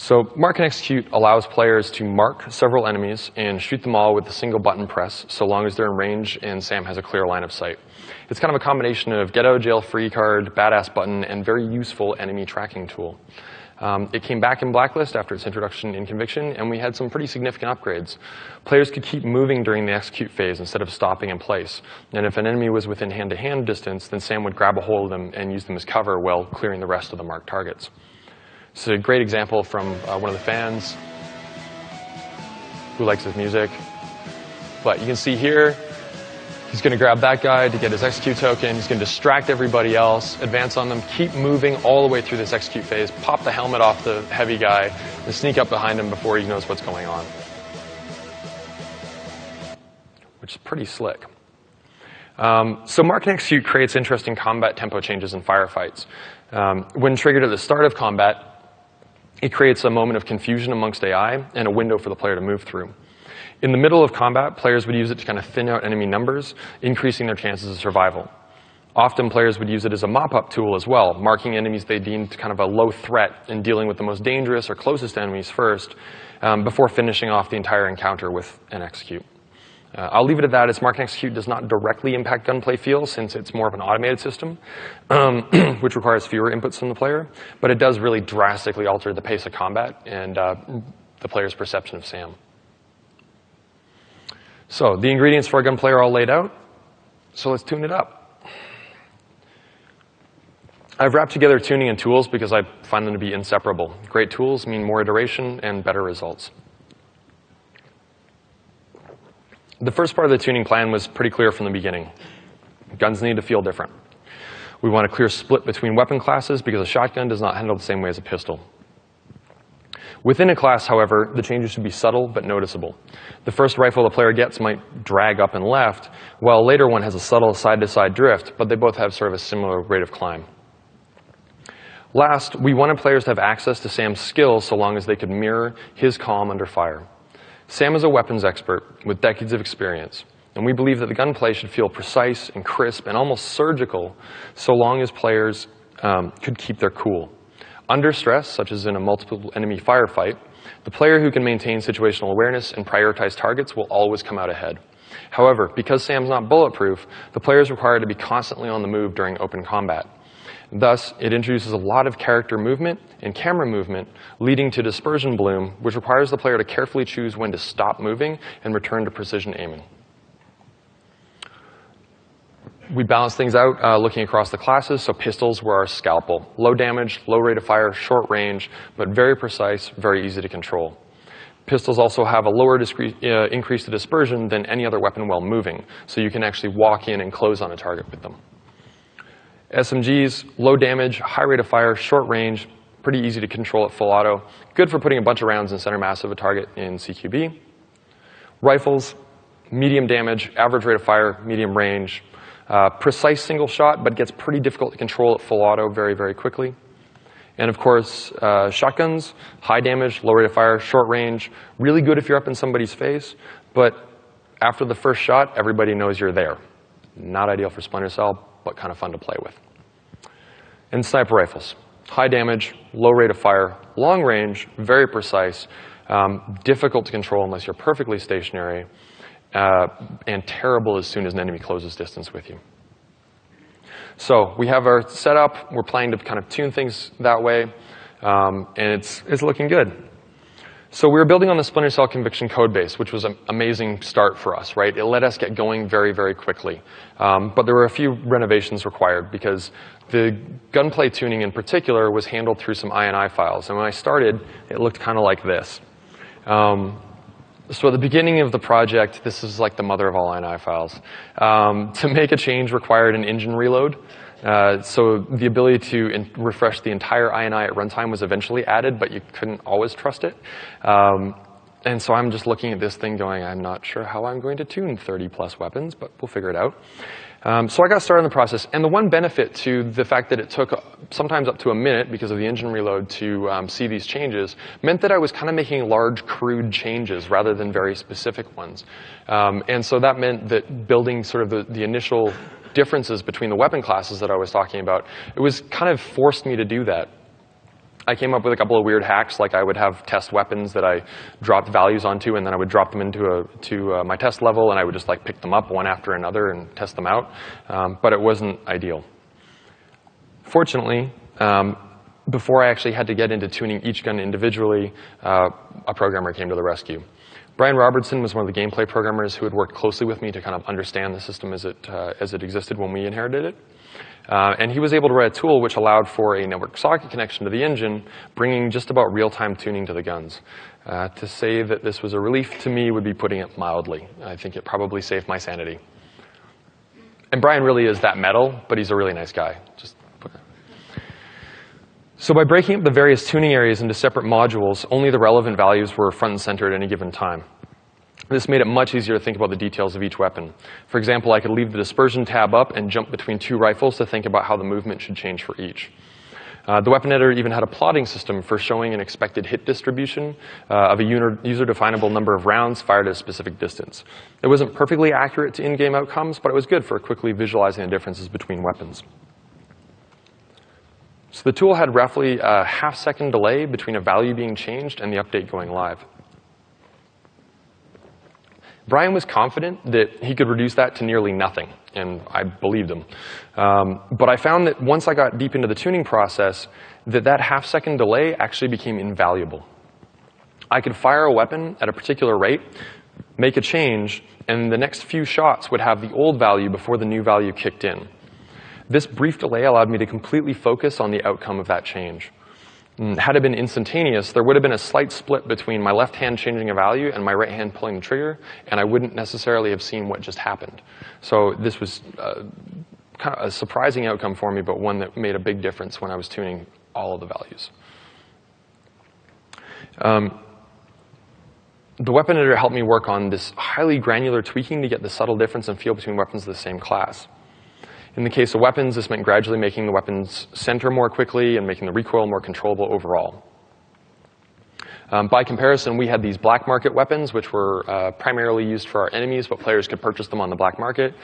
So mark and execute allows players to mark several enemies and shoot them all with a single button press, so long as they're in range and Sam has a clear line of sight. It's kind of a combination of get out of jail free card, badass button, and very useful enemy tracking tool. It came back in Blacklist after its introduction in Conviction, and we had some pretty significant upgrades. Players could keep moving during the execute phase instead of stopping in place. And if an enemy was within hand-to-hand distance, then Sam would grab a hold of them and use them as cover while clearing the rest of the marked targets. This is a great example from one of the fans who likes his music. But you can see here, he's going to grab that guy to get his execute token. He's going to distract everybody else, advance on them, keep moving all the way through this execute phase, pop the helmet off the heavy guy, and sneak up behind him before he knows what's going on. Which is pretty slick. So mark and execute creates interesting combat tempo changes in firefights. When triggered at the start of combat, it creates a moment of confusion amongst AI and a window for the player to move through. In the middle of combat, players would use it to kind of thin out enemy numbers, increasing their chances of survival. Often players would use it as a mop-up tool as well, marking enemies they deemed kind of a low threat and dealing with the most dangerous or closest enemies first, before finishing off the entire encounter with an execute. I'll leave it at that, as mark and execute does not directly impact gunplay feel, since it's more of an automated system, which requires fewer inputs from the player, but it does really drastically alter the pace of combat and the player's perception of Sam. So the ingredients for a gunplay are all laid out, so let's tune it up. I've wrapped together tuning and tools because I find them to be inseparable. Great tools mean more iteration and better results. The first part of the tuning plan was pretty clear from the beginning. Guns need to feel different. We want a clear split between weapon classes because a shotgun does not handle the same way as a pistol. Within a class, however, the changes should be subtle but noticeable. The first rifle the player gets might drag up and left, while a later one has a subtle side-to-side drift, but they both have sort of a similar rate of climb. Last, we wanted players to have access to Sam's skills so long as they could mirror his calm under fire. Sam is a weapons expert with decades of experience, and we believe that the gunplay should feel precise and crisp and almost surgical so long as players could keep their cool. Under stress, such as in a multiple enemy firefight, the player who can maintain situational awareness and prioritize targets will always come out ahead. However, because Sam's not bulletproof, the player is required to be constantly on the move during open combat. Thus, it introduces a lot of character movement and camera movement, leading to dispersion bloom, which requires the player to carefully choose when to stop moving and return to precision aiming. We balance things out looking across the classes, so pistols were our scalpel. Low damage, low rate of fire, short range, but very precise, very easy to control. Pistols also have a lower increase to dispersion than any other weapon while moving, so you can actually walk in and close on a target with them. SMGs, low damage, high rate of fire, short range, pretty easy to control at full auto. Good for putting a bunch of rounds in center mass of a target in CQB. Rifles, medium damage, average rate of fire, medium range. Precise single shot, but gets pretty difficult to control at full auto very, very quickly. And of course, shotguns, high damage, low rate of fire, short range, really good if you're up in somebody's face, but after the first shot, everybody knows you're there. Not ideal for Splinter Cell, but kind of fun to play with. And sniper rifles, high damage, low rate of fire, long range, very precise, difficult to control unless you're perfectly stationary, and terrible as soon as an enemy closes distance with you. So we have our setup. We're planning to kind of tune things that way, and it's looking good. So we were building on the Splinter Cell Conviction code base, which was an amazing start for us, right? It let us get going very, very quickly. But there were a few renovations required because the gunplay tuning in particular was handled through some INI files. And when I started, it looked kind of like this. So at the beginning of the project, this is like the mother of all INI files. To make a change required an engine reload. So the ability to refresh the entire INI at runtime was eventually added, but you couldn't always trust it. And so I'm just looking at this thing going, I'm not sure how I'm going to tune 30+ weapons, but we'll figure it out. So I got started in the process. And the one benefit to the fact that it took sometimes up to a minute because of the engine reload to see these changes meant that I was kind of making large, crude changes rather than very specific ones. And so that meant that building sort of the initial differences between the weapon classes that I was talking about, it was kind of forced me to do that. I came up with a couple of weird hacks, like I would have test weapons that I dropped values onto, and then I would drop them into my test level, and I would just like pick them up one after another and test them out. But it wasn't ideal. Fortunately, before I actually had to get into tuning each gun individually, a programmer came to the rescue. Brian Robertson was one of the gameplay programmers who had worked closely with me to kind of understand the system as it existed when we inherited it. And he was able to write a tool which allowed for a network socket connection to the engine, bringing just about real-time tuning to the guns. To say that this was a relief to me would be putting it mildly. I think it probably saved my sanity. And Brian really is that metal, but he's a really nice guy. So by breaking up the various tuning areas into separate modules, only the relevant values were front and center at any given time. This made it much easier to think about the details of each weapon. For example, I could leave the dispersion tab up and jump between two rifles to think about how the movement should change for each. The weapon editor even had a plotting system for showing an expected hit distribution of a user-definable number of rounds fired at a specific distance. It wasn't perfectly accurate to in-game outcomes, but it was good for quickly visualizing the differences between weapons. So the tool had roughly a half-second delay between a value being changed and the update going live. Brian was confident that he could reduce that to nearly nothing, and I believed him. But I found that once I got deep into the tuning process, that half-second delay actually became invaluable. I could fire a weapon at a particular rate, make a change, and the next few shots would have the old value before the new value kicked in. This brief delay allowed me to completely focus on the outcome of that change. Had it been instantaneous, there would have been a slight split between my left hand changing a value and my right hand pulling the trigger, and I wouldn't necessarily have seen what just happened. So this was kind of a surprising outcome for me, but one that made a big difference when I was tuning all of the values. The weapon editor helped me work on this highly granular tweaking to get the subtle difference in feel between weapons of the same class. In the case of weapons, this meant gradually making the weapons center more quickly and making the recoil more controllable overall. By comparison, we had these black market weapons, which were primarily used for our enemies, but players could purchase them on the black market.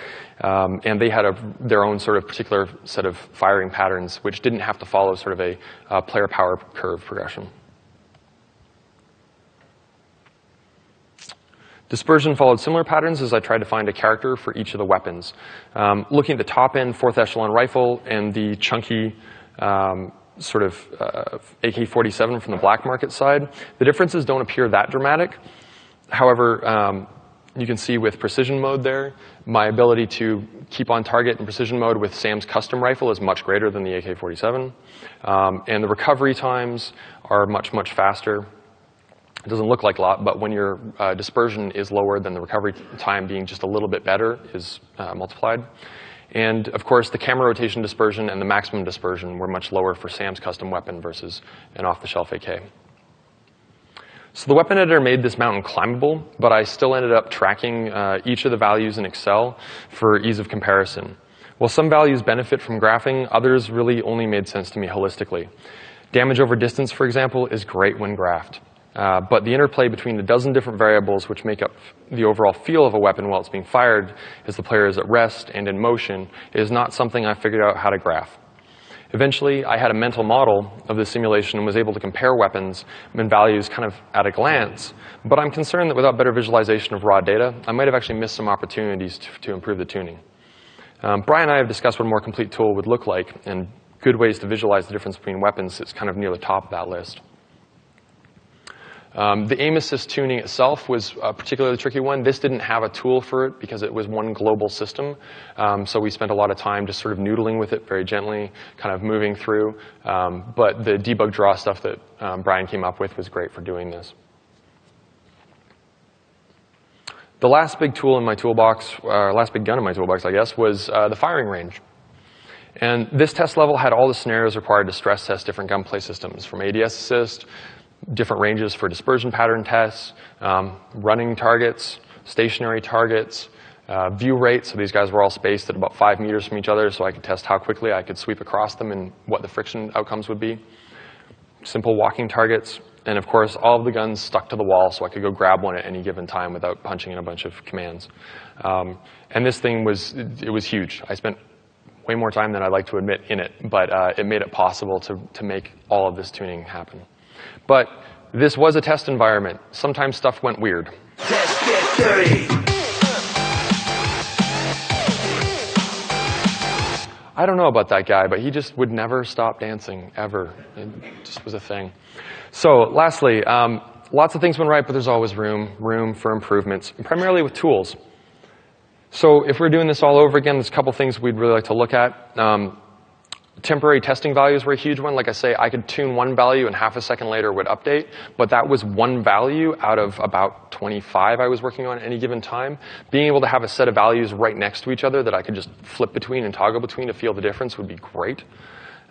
And they had their own sort of particular set of firing patterns, which didn't have to follow sort of a player power curve progression. Dispersion followed similar patterns as I tried to find a character for each of the weapons. Looking at the top end 4th echelon rifle and the chunky sort of AK-47 from the black market side, the differences don't appear that dramatic. However, you can see with precision mode there, my ability to keep on target in precision mode with Sam's custom rifle is much greater than the AK-47. And the recovery times are much, much faster. It doesn't look like a lot, but when your dispersion is lower, then the recovery time being just a little bit better is multiplied. And of course, the camera rotation dispersion and the maximum dispersion were much lower for Sam's custom weapon versus an off-the-shelf AK. So the weapon editor made this mountain climbable, but I still ended up tracking each of the values in Excel for ease of comparison. While some values benefit from graphing, others really only made sense to me holistically. Damage over distance, for example, is great when graphed. But the interplay between the dozen different variables which make up the overall feel of a weapon while it's being fired as the player is at rest and in motion is not something I figured out how to graph. Eventually, I had a mental model of the simulation and was able to compare weapons and values kind of at a glance, but I'm concerned that without better visualization of raw data, I might have actually missed some opportunities to improve the tuning. Brian and I have discussed what a more complete tool would look like, and good ways to visualize the difference between weapons is kind of near the top of that list. The aim assist tuning itself was a particularly tricky one. This didn't have a tool for it because it was one global system. So we spent a lot of time just sort of noodling with it very gently, kind of moving through. But the debug draw stuff that Brian came up with was great for doing this. The last big tool in my toolbox, last big gun in my toolbox, I guess, was the firing range. And this test level had all the scenarios required to stress test different gunplay systems, from ADS assist, different ranges for dispersion pattern tests, running targets, stationary targets, view rate. So these guys were all spaced at about 5 meters from each other, so I could test how quickly I could sweep across them and what the friction outcomes would be. Simple walking targets. And of course, all of the guns stuck to the wall, so I could go grab one at any given time without punching in a bunch of commands. And this thing was huge. I spent way more time than I'd like to admit in it, but it made it possible to make all of this tuning happen. But this was a test environment. Sometimes stuff went weird. Let's get dirty. I don't know about that guy, but he just would never stop dancing, ever. It just was a thing. So lastly, lots of things went right, but there's always room for improvements, primarily with tools. So if we're doing this all over again, there's a couple things we'd really like to look at. Temporary testing values were a huge one. Like I say, I could tune one value and half a second later would update, but that was one value out of about 25 I was working on at any given time. Being able to have a set of values right next to each other that I could just flip between and toggle between to feel the difference would be great.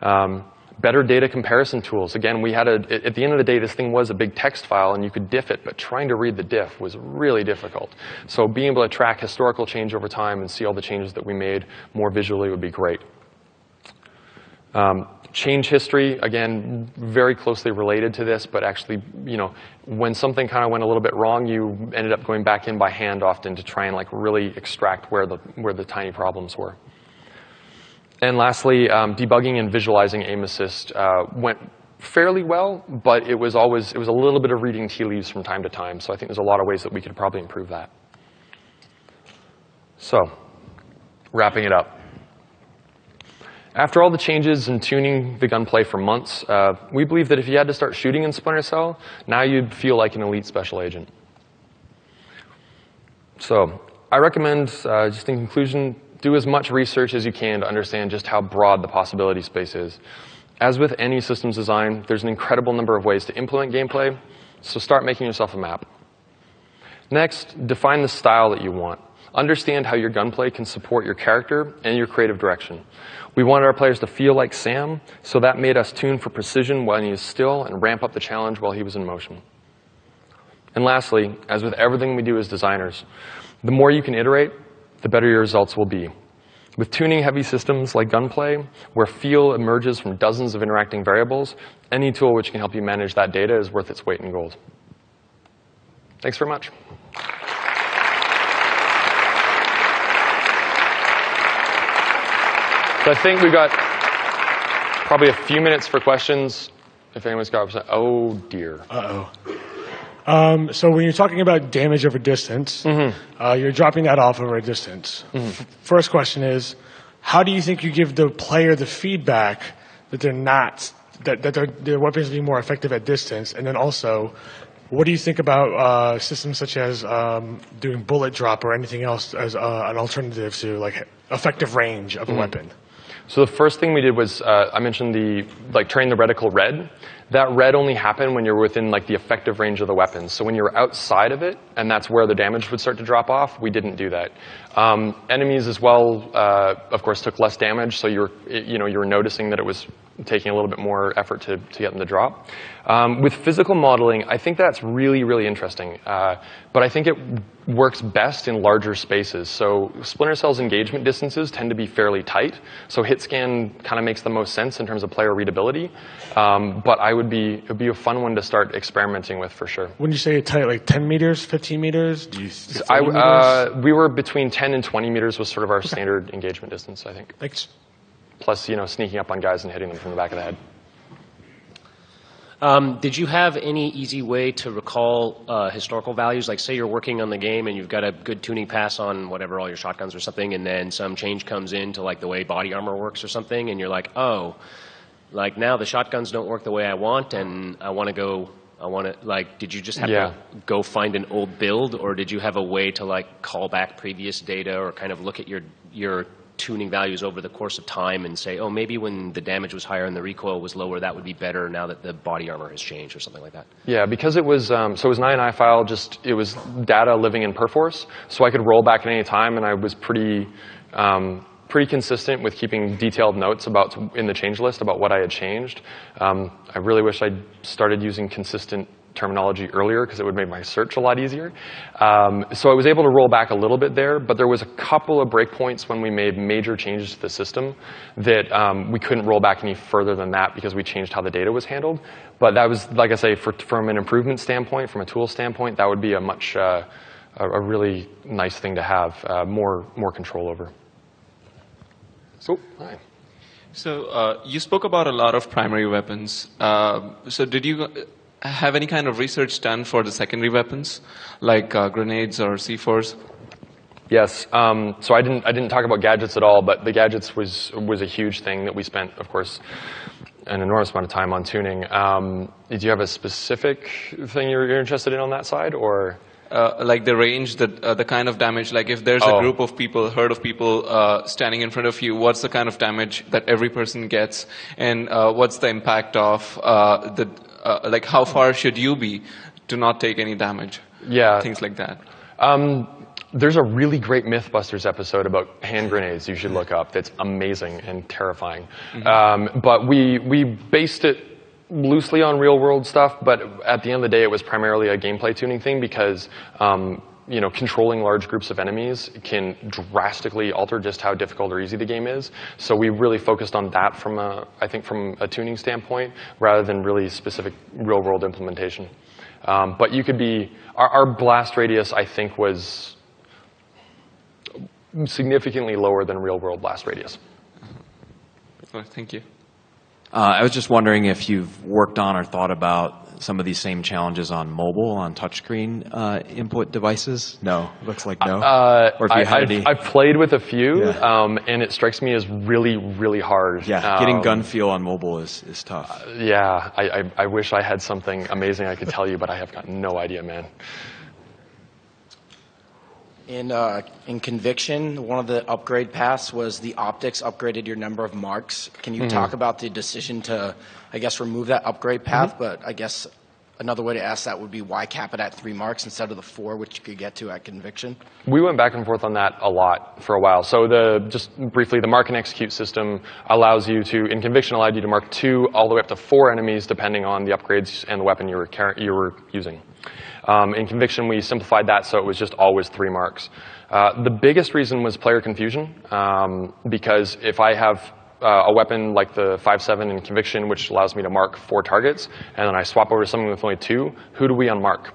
Better data comparison tools. Again, we had at the end of the day, this thing was a big text file and you could diff it, but trying to read the diff was really difficult. So being able to track historical change over time and see all the changes that we made more visually would be great. Change history, again, very closely related to this, but actually, you know, when something kind of went a little bit wrong, you ended up going back in by hand often to try and like really extract where the tiny problems were. And lastly, debugging and visualizing aim assist went fairly well, but it was a little bit of reading tea leaves from time to time. So I think there's a lot of ways that we could probably improve that. So, wrapping it up. After all the changes in tuning the gunplay for months, we believe that if you had to start shooting in Splinter Cell, now you'd feel like an elite special agent. So I recommend, just in conclusion, do as much research as you can to understand just how broad the possibility space is. As with any systems design, there's an incredible number of ways to implement gameplay, so start making yourself a map. Next, define the style that you want. understand how your gunplay can support your character and your creative direction. We wanted our players to feel like Sam, so that made us tune for precision while he is still and ramp up the challenge while he was in motion. And lastly, as with everything we do as designers, the more you can iterate, the better your results will be. With tuning-heavy systems like Gunplay, where feel emerges from dozens of interacting variables, any tool which can help you manage that data is worth its weight in gold. Thanks very much. So I think we got probably a few minutes for questions. If anyone's got, oh dear. Uh-oh. So when you're talking about damage over distance, you're dropping that off over a distance. First question is, how do you think you give the player the feedback that they're not, that their weapons are being more effective at distance? And then also, what do you think about systems such as doing bullet drop or anything else as an alternative to like effective range of a weapon? So the first thing we did was, I mentioned turning the reticle red. That red only happened when you're within like the effective range of the weapon. So when you're outside of it, and that's where the damage would start to drop off, we didn't do that. Enemies as well, of course, took less damage. So you were noticing that it was taking a little bit more effort to get them to drop. With physical modeling, I think that's really, really interesting. But I think it works best in larger spaces. So Splinter Cell's engagement distances tend to be fairly tight. So hit scan kind of makes the most sense in terms of player readability. But it would be a fun one to start experimenting with for sure. When you say tight, like 10 meters, 15 meters? Do you we were between 10 and 20 meters was sort of our standard engagement distance, I think. Thanks. Plus, sneaking up on guys and hitting them from the back of the head. Did you have any easy way to recall historical values? Like, say you're working on the game and you've got a good tuning pass on whatever, all your shotguns or something, and then some change comes in to like the way body armor works or something, and you're like, oh, like now the shotguns don't work the way I want, and did you just have to go find an old build, or did you have a way to like call back previous data or kind of look at your tuning values over the course of time and say, oh, maybe when the damage was higher and the recoil was lower, that would be better now that the body armor has changed or something like that? Yeah, because it was, so it was an INI file, it was data living in Perforce, so I could roll back at any time, and I was pretty consistent with keeping detailed notes in the change list about what I had changed. I really wish I'd started using consistent terminology earlier because it would make my search a lot easier. So I was able to roll back a little bit there, but there was a couple of breakpoints when we made major changes to the system that we couldn't roll back any further than that because we changed how the data was handled. But that was, like I say, from an improvement standpoint, from a tool standpoint, that would be a really nice thing to have more control over. So, hi. So you spoke about a lot of primary weapons. So did you have any kind of research done for the secondary weapons, like grenades or C4s? Yes. So I didn't talk about gadgets at all, but the gadgets was a huge thing that we spent, of course, an enormous amount of time on tuning. Do you have a specific thing you're interested in on that side, or? Like the range, the kind of damage, like if there's a group of people, herd of people standing in front of you, what's the kind of damage that every person gets, and what's the impact of like how far should you be to not take any damage? Yeah. Things like that. There's a really great Mythbusters episode about hand grenades you should look up. That's amazing and terrifying. But we based it loosely on real-world stuff, but at the end of the day, it was primarily a gameplay tuning thing because controlling large groups of enemies can drastically alter just how difficult or easy the game is. So we really focused on that from a tuning standpoint, rather than really specific real-world implementation. But you could be our blast radius, I think, was significantly lower than real-world blast radius. Thank you. I was just wondering if you've worked on or thought about some of these same challenges on mobile, on touchscreen input devices. No, looks like no. Or if you had any. I've played with a few, and it strikes me as really, really hard. Yeah, getting gun feel on mobile is tough. Yeah, I wish I had something amazing I could tell you, but I have got no idea, man. In Conviction, one of the upgrade paths was the optics upgraded your number of marks. Can you talk about the decision to, I guess, remove that upgrade path, but I guess another way to ask that would be why cap it at 3 marks instead of the 4, which you could get to at conviction? We went back and forth on that a lot for a while. So just briefly, the mark and execute system allows you to, in conviction, allowed you to mark 2 all the way up to 4 enemies, depending on the upgrades and the weapon you were using. In conviction, we simplified that so it was just always 3 marks. The biggest reason was player confusion, because if I have a weapon like the 5.7 in conviction, which allows me to mark 4 targets, and then I swap over to something with only 2, who do we unmark?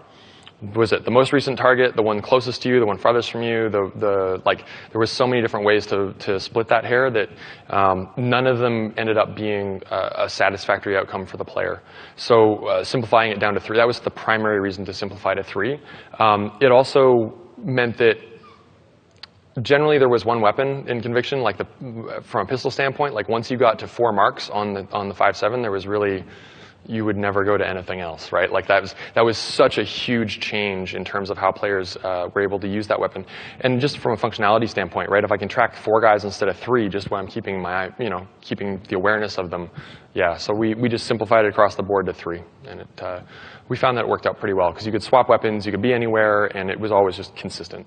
Was it the most recent target, the one closest to you, the one farthest from you? Like, there was so many different ways to split that hair that none of them ended up being a satisfactory outcome for the player. So simplifying it down to 3, that was the primary reason to simplify to 3. It also meant that generally there was one weapon in conviction, like from a pistol standpoint. Like once you got to 4 marks on the 5.7, there was really, you would never go to anything else, right? Like that was such a huge change in terms of how players were able to use that weapon. And just from a functionality standpoint, right? If I can track 4 guys instead of 3, just while I'm keeping keeping the awareness of them, yeah. So we just simplified it across the board to 3, and we found that it worked out pretty well because you could swap weapons, you could be anywhere, and it was always just consistent.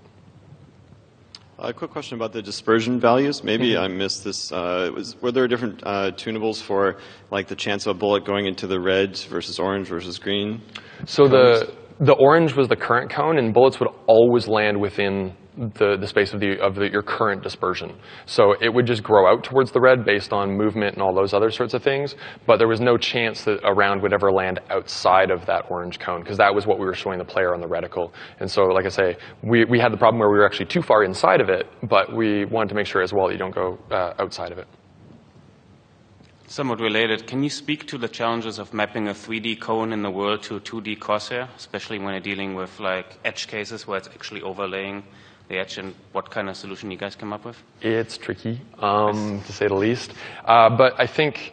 A quick question about the dispersion values. Maybe I missed this. Were there different tunables for like the chance of a bullet going into the red versus orange versus green? So the orange was the current cone, and bullets would always land within the space of your current dispersion. So it would just grow out towards the red based on movement and all those other sorts of things, but there was no chance that a round would ever land outside of that orange cone, because that was what we were showing the player on the reticle. And so, like I say, we had the problem where we were actually too far inside of it, but we wanted to make sure as well that you don't go outside of it. Somewhat related, can you speak to the challenges of mapping a 3D cone in the world to a 2D crosshair, especially when you're dealing with like edge cases where it's actually overlaying the edge, and what kind of solution you guys come up with? It's tricky, to say the least. But I think,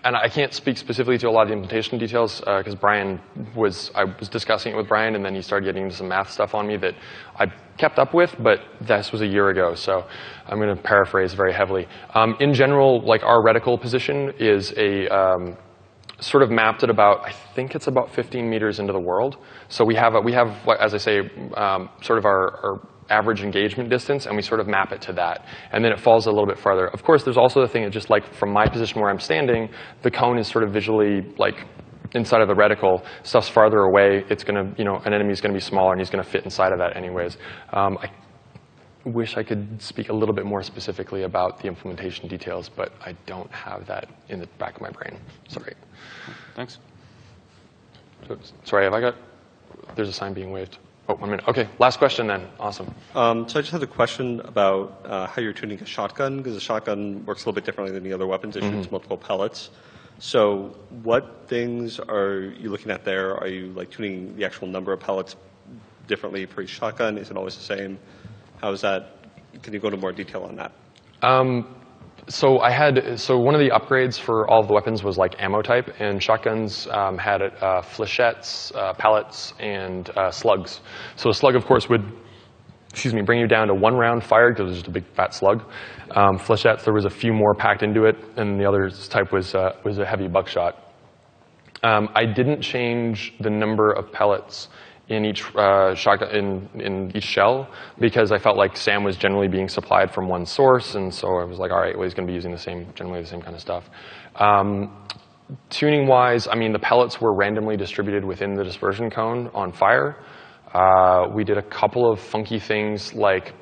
and I can't speak specifically to a lot of the implementation details, because I was discussing it with Brian, and then he started getting into some math stuff on me that I kept up with, but this was a year ago, so I'm going to paraphrase very heavily. In general, like our reticle position is sort of mapped at about, I think it's about 15 meters into the world. So we have, as I say, sort of our average engagement distance, and we sort of map it to that. And then it falls a little bit farther. Of course, there's also the thing that just like from my position where I'm standing, the cone is sort of visually like inside of the reticle. Stuff's farther away. It's going to, an enemy's going to be smaller, and he's going to fit inside of that anyways. I wish I could speak a little bit more specifically about the implementation details, but I don't have that in the back of my brain. Sorry. Thanks. Sorry, there's a sign being waved. Oh, 1 minute. OK, last question then. Awesome. So I just had a question about how you're tuning a shotgun, because a shotgun works a little bit differently than the other weapons. It shoots multiple pellets. So what things are you looking at there? Are you like tuning the actual number of pellets differently for each shotgun? Is it always the same? How is that? Can you go into more detail on that? So one of the upgrades for all of the weapons was like ammo type, and shotguns had flechettes, pellets, and slugs. So a slug, of course, would, bring you down to 1 round fired because it was just a big fat slug. Flechettes, there was a few more packed into it, and the other type was a heavy buckshot. I didn't change the number of pellets in each shotgun, in each shell, because I felt like Sam was generally being supplied from one source, and so I was like, all right, well, he's going to be using generally the same kind of stuff. Tuning-wise, the pellets were randomly distributed within the dispersion cone on fire. We did a couple of funky things, like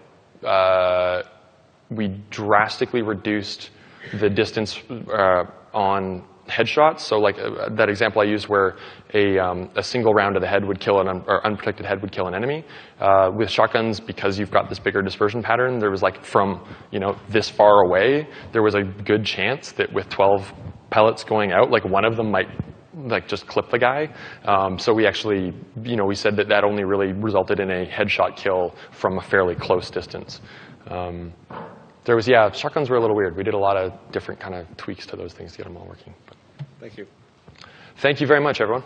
we drastically reduced the distance on headshots. So like that example I used where a single round to the head would kill or unprotected head would kill an enemy. With shotguns, because you've got this bigger dispersion pattern, there was like from this far away, there was a good chance that with 12 pellets going out, like one of them might like just clip the guy. So we actually, we said that only really resulted in a headshot kill from a fairly close distance. Shotguns were a little weird. We did a lot of different kind of tweaks to those things to get them all working. But Thank you. Thank you very much, everyone.